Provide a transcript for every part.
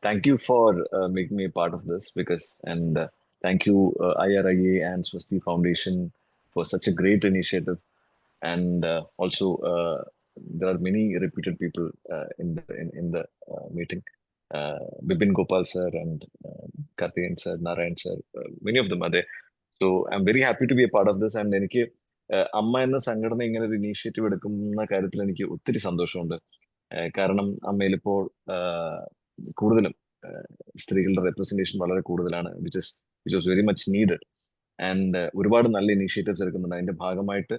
thank you for making me a part of this and thank you, IRIA and Swasti Foundation for such a great initiative. And also, there are many reputed people in the meeting. Bipin Gopal sir and Karthikeyan sir, Narayan sir, many of them are there. So I'm very happy to be a part of this. And എനിക്ക് അമ്മ എന്ന സംഘടന ഇങ്ങനെ ഒരു initiative എടുക്കുന്ന കാര്യത്തിൽ എനിക്ക് ഒത്തിരി സന്തോഷമുണ്ട്. കാരണം അമ്മയിലിപ്പോൾ കൂടുതലും സ്ത്രീകളുടെ റെപ്രസെന്റേഷൻ വളരെ കൂടുതലാണ്, which was very much needed. And ഒരുപാട് നല്ല ഇനീഷ്യേറ്റീവ്സ് എടുക്കുന്നുണ്ട്. അതിന്റെ ഭാഗമായിട്ട്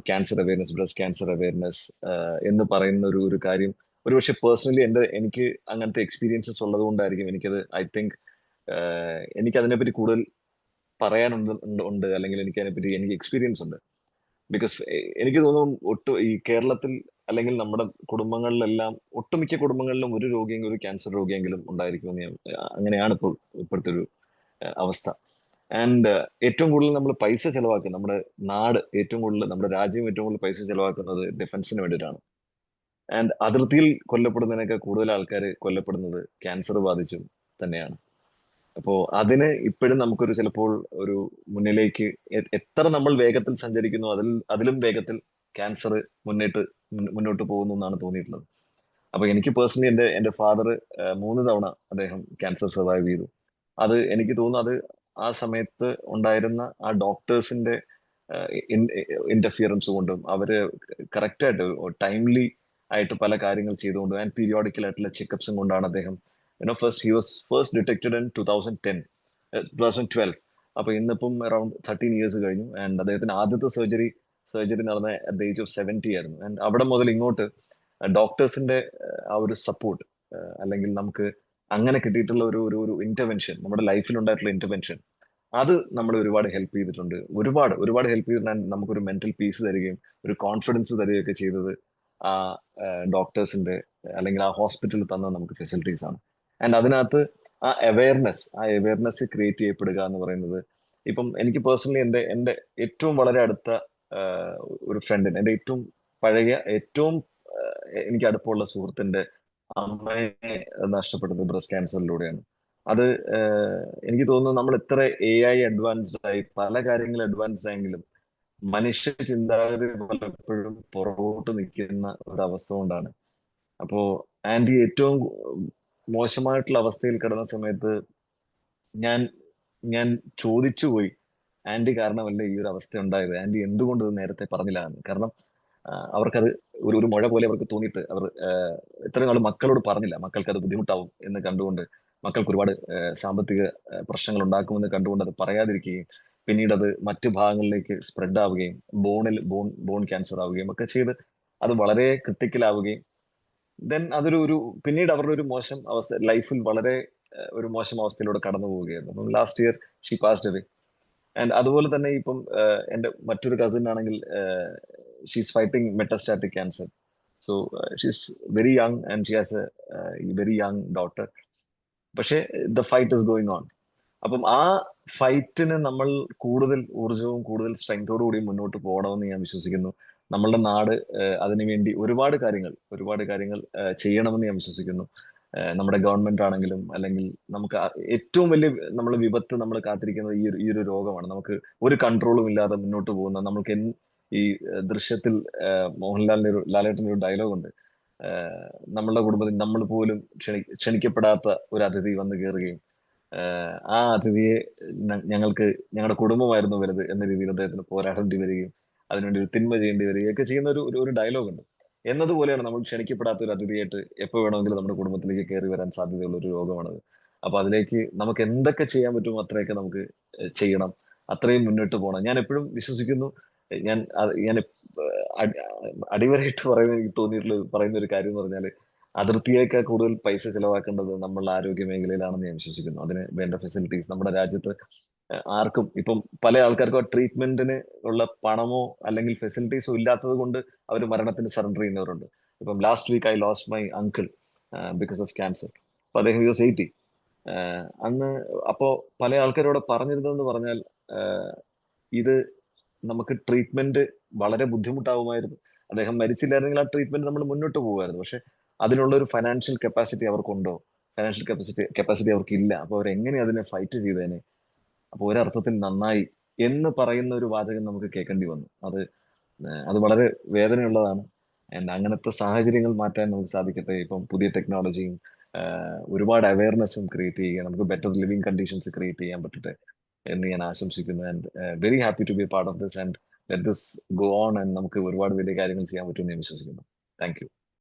cancer awareness, breast cancer awareness എന്ന് പറയുന്ന ഒരു കാര്യം ഒരുപക്ഷെ പേഴ്സണലി എനിക്ക് അങ്ങനത്തെ എക്സ്പീരിയൻസസ് ഉള്ളത് കൊണ്ടായിരിക്കും എനിക്കത് എനിക്ക് അതിനെപ്പറ്റി കൂടുതൽ പറയാനുണ്ട് അല്ലെങ്കിൽ എനിക്ക് എക്സ്പീരിയൻസ് ഉണ്ട്. ബിക്കോസ് എനിക്ക് തോന്നുന്നു ഈ കേരളത്തിൽ അല്ലെങ്കിൽ നമ്മുടെ കുടുംബങ്ങളിലെല്ലാം ഒട്ടുമിക്ക കുടുംബങ്ങളിലും ഒരു രോഗിയെങ്കിലും, ഒരു ക്യാൻസർ രോഗിയെങ്കിലും ഉണ്ടായിരിക്കുമെന്ന് അങ്ങനെയാണ് ഇപ്പോഴത്തെ ഒരു അവസ്ഥ. ആൻഡ് ഏറ്റവും കൂടുതൽ നമ്മൾ പൈസ ചെലവാക്കുന്നത്, നമ്മുടെ രാജ്യം ഏറ്റവും കൂടുതൽ പൈസ ചെലവാക്കുന്നത് ഡിഫൻസിന് വേണ്ടിയിട്ടാണ്. ആൻഡ് അതിർത്തിയിൽ കൊല്ലപ്പെടുന്നതിനൊക്കെ കൂടുതൽ ആൾക്കാർ കൊല്ലപ്പെടുന്നത് ക്യാൻസർ ബാധിച്ചും തന്നെയാണ്. അപ്പോ അതിന് ഇപ്പോഴും നമുക്കൊരു ചിലപ്പോൾ ഒരു മുന്നിലേക്ക് എത്ര നമ്മൾ വേഗത്തിൽ സഞ്ചരിക്കുന്നു അതിലും വേഗത്തിൽ ക്യാൻസർ മുന്നോട്ട് പോകുന്നു എന്നാണ് തോന്നിയിട്ടുള്ളത്. അപ്പൊ എനിക്ക് പേഴ്സണലി എന്റെ ഫാദർ 3 തവണ അദ്ദേഹം ക്യാൻസർ സർവൈവ് ചെയ്തു. അത് എനിക്ക് തോന്നുന്നു അത് ആ സമയത്ത് ഉണ്ടായിരുന്ന ആ ഡോക്ടേഴ്സിന്റെ ഇന്റർഫിയറൻസ് കൊണ്ടും അവര് കറക്റ്റായിട്ട് ടൈംലി ആയിട്ട് പല കാര്യങ്ങൾ ചെയ്തുകൊണ്ടും ആൻഡ് പീരിയോഡിക്കൽ ആയിട്ടുള്ള ചെക്കപ്സും കൊണ്ടാണ് അദ്ദേഹം he was first detected in 2012. അപ്പൊ ഇന്നിപ്പം അറൌണ്ട് 13 ഇയേഴ്സ് കഴിഞ്ഞു. ആൻഡ് അദ്ദേഹത്തിന് ആദ്യത്തെ സർജറി നടന്ന അറ്റ് ദ ഏജ് ഓഫ് 70 ആയിരുന്നു. ആൻഡ് അവിടെ മുതൽ ഇങ്ങോട്ട് ഡോക്ടേഴ്സിന്റെ ആ ഒരു സപ്പോർട്ട്, അല്ലെങ്കിൽ നമുക്ക് അങ്ങനെ കിട്ടിയിട്ടുള്ള ഒരു ഇന്റർവെൻഷൻ, നമ്മുടെ ലൈഫിൽ ഉണ്ടായിട്ടുള്ള ഇന്റർവെൻഷൻ, അത് നമ്മളെ ഒരുപാട് ഹെൽപ്പ് ചെയ്തിട്ടുണ്ട്. ഒരുപാട് ഹെൽപ്പ് ചെയ്തിട്ടുണ്ട്. നമുക്കൊരു മെന്റൽ പീസ് തരികയും ഒരു കോൺഫിഡൻസ് തരികയൊക്കെ ചെയ്തത് ആ ഡോക്ടേഴ്സിന്റെ അല്ലെങ്കിൽ ആ ഹോസ്പിറ്റലിൽ തന്ന നമുക്ക് ഫെസിലിറ്റീസ് ആണ്. ആൻഡ് അതിനകത്ത് ആ അവയർനെസ് ക്രിയേറ്റ് ചെയ്യപ്പെടുക എന്ന് പറയുന്നത്, ഇപ്പം എനിക്ക് പേഴ്സണലി എന്റെ ഏറ്റവും വളരെ അടുത്ത ഒരു ഫ്രണ്ടിന്, എന്റെ ഏറ്റവും പഴയ എനിക്ക് അടുപ്പമുള്ള സുഹൃത്തിന്റെ അമ്മയെ നഷ്ടപ്പെട്ടത് ബ്രസ്റ്റ് ക്യാൻസറിലൂടെയാണ്. അത് എനിക്ക് തോന്നുന്നു നമ്മൾ എത്ര AI അഡ്വാൻസ്ഡ് ആയി പല കാര്യങ്ങൾ അഡ്വാൻസ്ഡ് ആയെങ്കിലും മനുഷ്യ ചിന്താഗതി പലപ്പോഴും പുറകോട്ട് നിൽക്കുന്ന ഒരു അവസ്ഥ കൊണ്ടാണ്. അപ്പോ ആൻറ്റി ഏറ്റവും മോശമായിട്ടുള്ള അവസ്ഥയിൽ കിടന്ന സമയത്ത് ഞാൻ ഞാൻ ചോദിച്ചുപോയി, ആന്റി കാരണമല്ലേ ഈ ഒരു അവസ്ഥ ഉണ്ടായത്, ആന്റി എന്തുകൊണ്ട് ഇത് നേരത്തെ പറഞ്ഞില്ല എന്ന്. കാരണം അവർക്കത് ഒരു മുഴ പോലെ അവർക്ക് തോന്നിയിട്ട് അവർ ഇത്രയും നാൾ മക്കളോട് പറഞ്ഞില്ല, മക്കൾക്ക് അത് ബുദ്ധിമുട്ടാവും എന്ന് കണ്ടുകൊണ്ട്, മക്കൾക്ക് ഒരുപാട് സാമ്പത്തിക പ്രശ്നങ്ങൾ ഉണ്ടാക്കുമെന്ന് കണ്ടുകൊണ്ട് അത് പറയാതിരിക്കുകയും പിന്നീട് അത് മറ്റു ഭാഗങ്ങളിലേക്ക് സ്പ്രെഡ് ആവുകയും ബോൺ ക്യാൻസർ ആവുകയും ഒക്കെ ചെയ്ത് അത് വളരെ ക്രിട്ടിക്കൽ ദെൻ പിന്നീട് അവരുടെ ഒരു മോശം അവസ്ഥ ലൈഫിൽ വളരെ ഒരു മോശം അവസ്ഥയിലൂടെ കടന്നു പോവുകയായിരുന്നു. അപ്പം last year she passed away. And അതുപോലെ തന്നെ ഇപ്പം എന്റെ മറ്റൊരു കസിൻ ആണെങ്കിൽ she's fighting metastatic cancer. So she's very young and she has a very young daughter. പക്ഷേ the fight is going on. അപ്പം ആ ഫൈറ്റിന് നമ്മൾ കൂടുതൽ ഊർജവും കൂടുതൽ സ്ട്രെങ്തോടു കൂടി മുന്നോട്ട് പോകണമെന്ന് ഞാൻ വിശ്വസിക്കുന്നു. നമ്മളുടെ നാട് അതിനുവേണ്ടി ഒരുപാട് കാര്യങ്ങൾ ചെയ്യണമെന്ന് ഞാൻ വിശ്വസിക്കുന്നു. നമ്മുടെ ഗവൺമെന്റ് ആണെങ്കിലും, അല്ലെങ്കിൽ നമുക്ക് ഏറ്റവും വലിയ വിപത്ത് നമ്മൾ കാത്തിരിക്കുന്നത് ഈ ഒരു രോഗമാണ്. നമുക്ക് ഒരു കൺട്രോളും ഇല്ലാതെ മുന്നോട്ട് പോകുന്ന, നമുക്ക് ഈ ദൃശ്യത്തിൽ ലാലേട്ടൻ്റെ ഒരു ഡയലോഗ് ഉണ്ട്, നമ്മളുടെ കുടുംബത്തിൽ നമ്മൾ പോലും ക്ഷണിക്കപ്പെടാത്ത ഒരു അതിഥി വന്ന് കയറുകയും ആ അതിഥിയെ ഞങ്ങളുടെ കുടുംബമായിരുന്നു വലുത് എന്ന രീതിയിൽ അദ്ദേഹത്തിന് പോരാടേണ്ടി വരികയും അതിനുവേണ്ടി ഒരു തിന്മ ചെയ്യേണ്ടി വരികയൊക്കെ ചെയ്യുന്ന ഒരു ഡയലോഗ് ഉണ്ട്. എന്നതുപോലെയാണ് നമ്മൾ ക്ഷണിക്കപ്പെടാത്ത ഒരു അതിഥിയായിട്ട് എപ്പോൾ വേണമെങ്കിലും നമ്മുടെ കുടുംബത്തിലേക്ക് കയറി വരാൻ സാധ്യതയുള്ള ഒരു രോഗമാണത്. അപ്പൊ അതിലേക്ക് നമുക്ക് എന്തൊക്കെ ചെയ്യാൻ പറ്റുമോ അത്രയൊക്കെ നമുക്ക് ചെയ്യണം, അത്രയും മുന്നോട്ട് പോകണം. ഞാൻ എപ്പോഴും വിശ്വസിക്കുന്നു, ഞാൻ അടിവരയിട്ട് എനിക്ക് പറയുന്ന ഒരു കാര്യം എന്ന് പറഞ്ഞാൽ, അതിർത്തിയേക്കാൾ കൂടുതൽ പൈസ ചെലവാക്കേണ്ടത് നമ്മളുടെ ആരോഗ്യ മേഖലയിലാണെന്ന് ഞാൻ വിശ്വസിക്കുന്നു. അതിന് വേണ്ട ഫെസിലിറ്റീസ് നമ്മുടെ രാജ്യത്ത് ആർക്കും, ഇപ്പം പല ആൾക്കാർക്കും ട്രീറ്റ്മെന്റിന് ഉള്ള പണമോ അല്ലെങ്കിൽ ഫെസിലിറ്റീസോ ഇല്ലാത്തത് കൊണ്ട് അവർ മരണത്തിന് സറണ്ടർ ചെയ്യുന്നവരുണ്ട്. ഇപ്പം last week I lost my uncle because of cancer. അപ്പൊ അദ്ദേഹം യൂസ് 80. അന്ന് അപ്പോ പല ആൾക്കാരോട് പറഞ്ഞിരുന്നതെന്ന് പറഞ്ഞാൽ ഇത് നമുക്ക് ട്രീറ്റ്മെന്റ് വളരെ ബുദ്ധിമുട്ടാവുമായിരുന്നു. അദ്ദേഹം മരിച്ചില്ലായിരുന്നെങ്കിൽ ആ ട്രീറ്റ്മെന്റ് നമ്മൾ മുന്നോട്ട് പോകുമായിരുന്നു. പക്ഷെ അതിനുള്ള ഒരു ഫൈനാൻഷ്യൽ കപ്പാസിറ്റി അവർക്കുണ്ടോ, ഫൈനാൻഷ്യൽ കപ്പാസിറ്റി അവർക്കില്ല. അപ്പോൾ അവരെങ്ങനെ അതിനെ ഫൈറ്റ് ചെയ്തേനെ? അപ്പോൾ ഒരർത്ഥത്തിൽ നന്നായി എന്ന് പറയുന്ന ഒരു വാചകം നമുക്ക് കേൾക്കേണ്ടി വന്നു. അത് വളരെ വേദനയുള്ളതാണ്. ആൻഡ് അങ്ങനത്തെ സാഹചര്യങ്ങൾ മാറ്റാൻ നമുക്ക് സാധിക്കട്ടെ. ഇപ്പം പുതിയ ടെക്നോളജിയും ഒരുപാട് അവയർനെസ്സും ക്രിയേറ്റ് ചെയ്യുക, നമുക്ക് ബെറ്റർ ലിവിങ് കണ്ടീഷൻസ് ക്രിയേറ്റ് ചെയ്യാൻ പറ്റട്ടെ എന്ന് ഞാൻ ആശംസിക്കുന്നു. And very happy to be part of this and let this go on. And നമുക്ക് ഒരുപാട് വലിയ കാര്യങ്ങൾ ചെയ്യാൻ പറ്റുമെന്ന് ഞാൻ വിശ്വസിക്കുന്നു. Thank U.